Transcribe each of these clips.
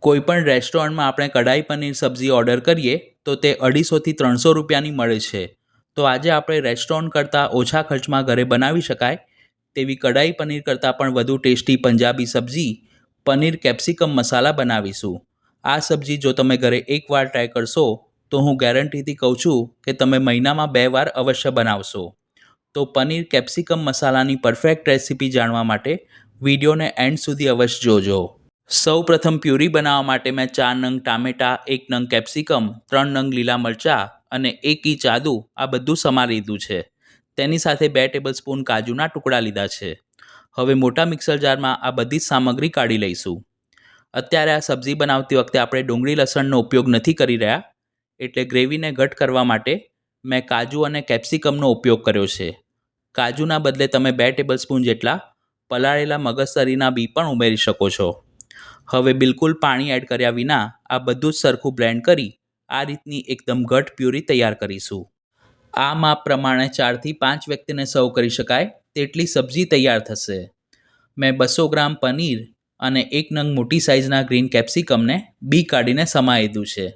કોઈપણ રેસ્ટોરન્ટમાં આપણે કઢાઈ પનીર સબ્જી ઓર્ડર કરીએ તો તે 250થી 300 રૂપિયાની મળે છે. તો આજે આપણે રેસ્ટોરન્ટ કરતાં ઓછા ખર્ચમાં ઘરે બનાવી શકાય તેવી કઢાઈ પનીર કરતાં પણ વધુ ટેસ્ટી પંજાબી સબ્જી પનીર કેપ્સિકમ મસાલા બનાવીશું. આ સબ્જી જો તમે ઘરે એકવાર ટ્રાય કરશો તો હું ગેરંટીથી કહું છું કે તમે મહિનામાં 2 વાર અવશ્ય બનાવશો. તો પનીર કેપ્સિકમ મસાલાની પરફેક્ટ રેસીપી જાણવા માટે વિડીયોને એન્ડ સુધી અવશ્ય જોજો. સૌ પ્રથમ પ્યુરી બનાવવા માટે મેં 4 નંગ ટામેટાં, 1 નંગ કેપ્સિકમ, 3 નંગ લીલા મરચાં અને 1 ઇંચ આદુ આ બધું સમારી લીધું છે. તેની સાથે 2 ટેબલસ્પૂન કાજુના ટુકડા લીધા છે. હવે મોટા મિક્સર જારમાં આ બધી જ સામગ્રી કાઢી લઈશું. અત્યારે આ સબ્જી બનાવતી વખતે આપણે ડુંગળી લસણનો ઉપયોગ નથી કરી રહ્યા, એટલે ગ્રેવીને ઘટ કરવા માટે મેં કાજુ અને કેપ્સિકમનો ઉપયોગ કર્યો છે. કાજુના બદલે તમે 2 ટેબલસ્પૂન જેટલા પલાળેલા મગજતરીના બી પણ ઉમેરી શકો છો. હવે બિલકુલ પાણી એડ કર્યા વિના આ બધું જ સરખું બ્લેન્ડ કરી આ રીતની એકદમ ઘટ પ્યુરી તૈયાર કરીશું. આ માપ પ્રમાણે 4થી 5 વ્યક્તિને સર્વ કરી શકાય તેટલી સબ્જી તૈયાર થશે. મેં 200 ગ્રામ પનીર અને 1 નંગ મોટી સાઇઝના ગ્રીન કેપ્સિકમને બી કાઢીને સમારી દીધું છે.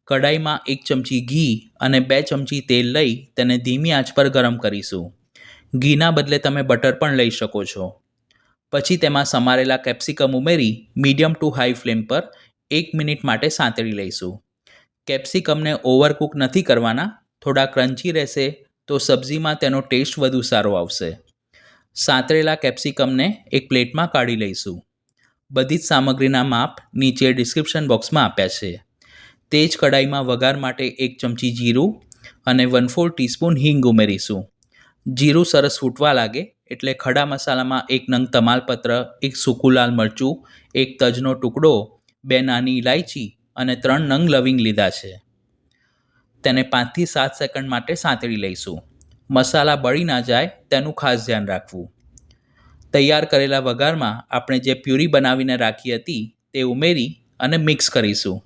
કઢાઈમાં 1 ચમચી ઘી અને 2 ચમચી તેલ લઈ તેને ધીમી આંચ પર ગરમ કરીશું. ઘીના બદલે તમે બટર પણ લઈ શકો છો. પછી તેમાં સમારેલા કેપ્સિકમ ઉમેરી મીડિયમ ટુ હાઈ ફ્લેમ પર 1 મિનિટ માટે સાંતળી લઈશું. કેપ્સિકમને ઓવરકુક નથી કરવાના, થોડા ક્રન્ચી રહેશે તો સબ્જીમાં તેનો ટેસ્ટ વધુ સારો આવશે. સાંતળેલા કેપ્સિકમને એક પ્લેટમાં કાઢી લઈશું. બધી જ સામગ્રીના માપ નીચે ડિસ્ક્રિપ્શન બોક્સમાં આપ્યા છે. તે જ કઢાઈમાં વઘાર માટે 1 ચમચી જીરું અને 1/4 ટીસ્પૂન હિંગ ઉમેરીશું. જીરું સરસ ફૂટવા લાગે એટલે ખડા મસાલામાં 1 નંગ તમાલપત્ર, 1 સૂકું લાલ મરચું, 1 તજનો ટુકડો, 2 નાની ઇલાયચી અને 3 નંગ લવિંગ લીધા છે. તેને 5થી 7 સેકન્ડ માટે સાંતળી લઈશું. મસાલા બળી ના જાય તેનું ખાસ ધ્યાન રાખવું. તૈયાર કરેલા વઘારમાં આપણે જે પ્યુરી બનાવીને રાખી હતી તે ઉમેરી અને મિક્સ કરીશું.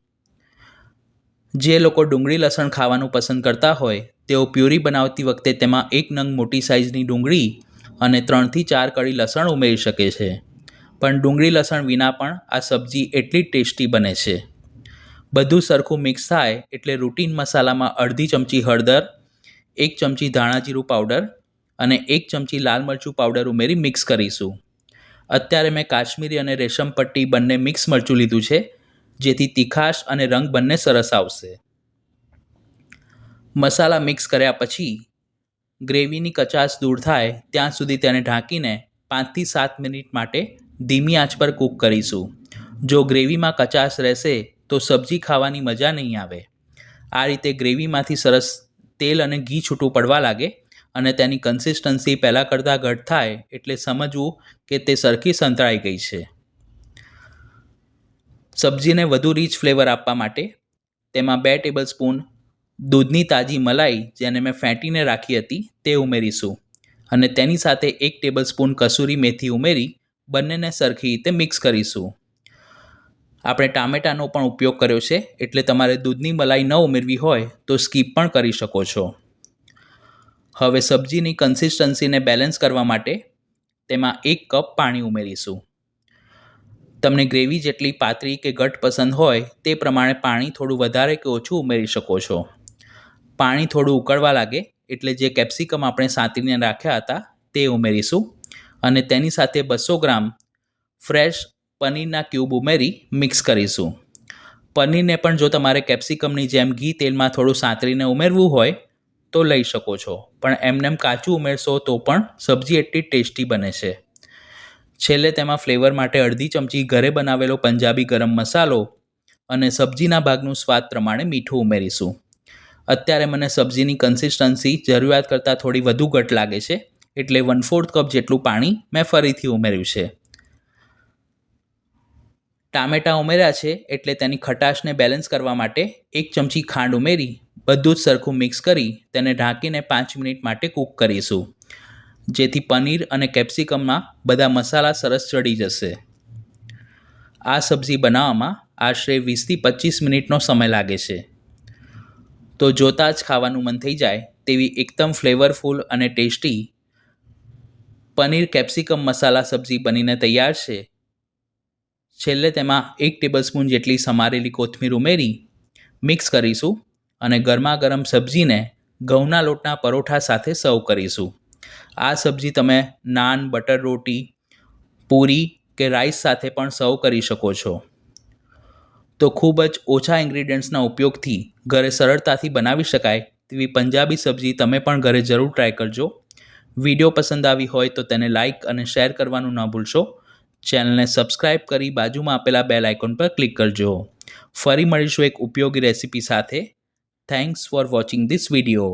જે લોકો ડુંગળી લસણ ખાવાનું પસંદ કરતા હોય તેઓ પ્યુરી બનાવતી વખતે તેમાં 1 નંગ મોટી સાઇઝની ડુંગળી અને 3થી 4 કળી લસણ ઉમેરી શકે છે. પણ ડુંગળી લસણ વિના પણ આ સબ્જી એટલી ટેસ્ટી બને છે. બધું સરખું મિક્સ થાય એટલે રૂટીન મસાલામાં અડધી ચમચી હળદર, 1 ચમચી ધાણા જીરું પાવડર અને 1 ચમચી લાલ મરચું પાવડર ઉમેરી મિક્સ કરીશું. અત્યારે મેં કાશ્મીરી અને રેશમ પટ્ટી બંને મિક્સ મરચું લીધું છે, જેથી તીખાશ અને રંગ બંને સરસ આવશે. મસાલા મિક્સ કર્યા પછી ગ્રેવીની કચાશ દૂર થાય ત્યાં સુધી તેને ઢાંકીને 5થી 7 મિનિટ માટે ધીમી આંચ પર કૂક કરીશું. જો ગ્રેવીમાં કચાશ રહેશે તો સબ્જી ખાવાની મજા નહીં આવે. આ રીતે ગ્રેવીમાંથી સરસ તેલ અને ઘી છૂટું પડવા લાગે અને તેની કન્સિસ્ટન્સી પહેલાં કરતાં ઘટ થાય એટલે સમજવું કે તે સરખી સંતળાઈ ગઈ છે. સબ્જીને વધુ રીચ ફ્લેવર આપવા માટે તેમાં 2 ટેબલસ્પૂન દૂધની તાજી મલાઈ જેને મેં ફેંટીને રાખી હતી તે ઉમેરીશું અને તેની સાથે 1 ટેબલસ્પૂન કસૂરી મેથી ઉમેરી બંનેને સરખી રીતે મિક્સ કરીશું. આપણે ટામેટાનો પણ ઉપયોગ કર્યો છે એટલે તમારે દૂધની મલાઈ ન ઉમેરવી હોય તો સ્કીપ પણ કરી શકો છો. હવે સબ્જીની કન્સિસ્ટન્સીને બેલેન્સ કરવા માટે તેમાં 1 કપ પાણી ઉમેરીશું. તમને ગ્રેવી જેટલી પાતળી કે ઘટ પસંદ હોય તે પ્રમાણે પાણી થોડું વધારે કે ઓછું ઉમેરી શકો છો. પાણી થોડું ઉકળવા લાગે એટલે જે કેપ્સિકમ આપણે સાંતળીને રાખ્યા હતા તે ઉમેરીશું અને તેની સાથે 200 ગ્રામ ફ્રેશ પનીરના ક્યુબ ઉમેરી મિક્સ કરીશું. પનીરને પણ જો તમારે કેપ્સિકમની જેમ ઘી તેલમાં થોડું સાંતળીને ઉમેરવું હોય તો લઈ શકો છો, પણ એમનેમ કાચું ઉમેરશો તો પણ સબ્જી એટલી ટેસ્ટી બને છે. છેલ્લે તેમાં ફ્લેવર માટે અડધી ચમચી ઘરે બનાવેલો પંજાબી ગરમ મસાલો અને સબ્જીના ભાગનું સ્વાદ પ્રમાણે મીઠું ઉમેરીશું. અત્યારે મને સબ્જીની કન્સિસ્ટન્સી જરૂરિયાત કરતાં થોડી વધુ ઘટ લાગે છે એટલે 1/4 કપ જેટલું પાણી મેં ફરીથી ઉમેર્યું છે. ટામેટાં ઉમેર્યા છે એટલે તેની ખટાશને બેલેન્સ કરવા માટે 1 ચમચી ખાંડ ઉમેરી બધું જ સરખું મિક્સ કરી તેને ઢાંકીને 5 મિનિટ માટે કૂક કરીશું, જેથી પનીર અને કેપ્સિકમમાં બધા મસાલા સરસ ચડી જશે. આ સબ્જી બનાવવામાં આશરે 20થી 25 મિનિટનો સમય લાગે છે. તો જોતાં જ ખાવાનું મન થઈ જાય તેવી એકદમ ફ્લેવરફુલ અને ટેસ્ટી પનીર કેપ્સિકમ મસાલા સબ્જી બનીને તૈયાર છે. છેલ્લે તેમાં 1 ટેબલસ્પૂન જેટલી સમારેલી કોથમીર ઉમેરી મિક્સ કરીશું અને ગરમા ગરમ સબ્જીને ઘઉંના લોટના પરોઠા સાથે સર્વ કરીશું. આ સબ્જી તમે નાન, બટર રોટી, પૂરી કે રાઈસ સાથે પણ સર્વ કરી શકો છો. તો ખૂબ જ ઓછા ઇન્ગ્રીડિયન્ટ્સના ઉપયોગથી ઘરે સરળતાથી બનાવી શકાય તેવી પંજાબી સબ્જી તમે પણ ઘરે જરૂર ટ્રાય કરજો. વિડીયો પસંદ આવી હોય તો તેને લાઇક અને શેર કરવાનું ન ભૂલશો. ચેનલને સબસ્ક્રાઈબ કરી બાજુમાં આપેલા બેલ આઇકોન પર ક્લિક કરજો. ફરી મળીશું એક ઉપયોગી રેસિપી સાથે. Thanks for watching this video.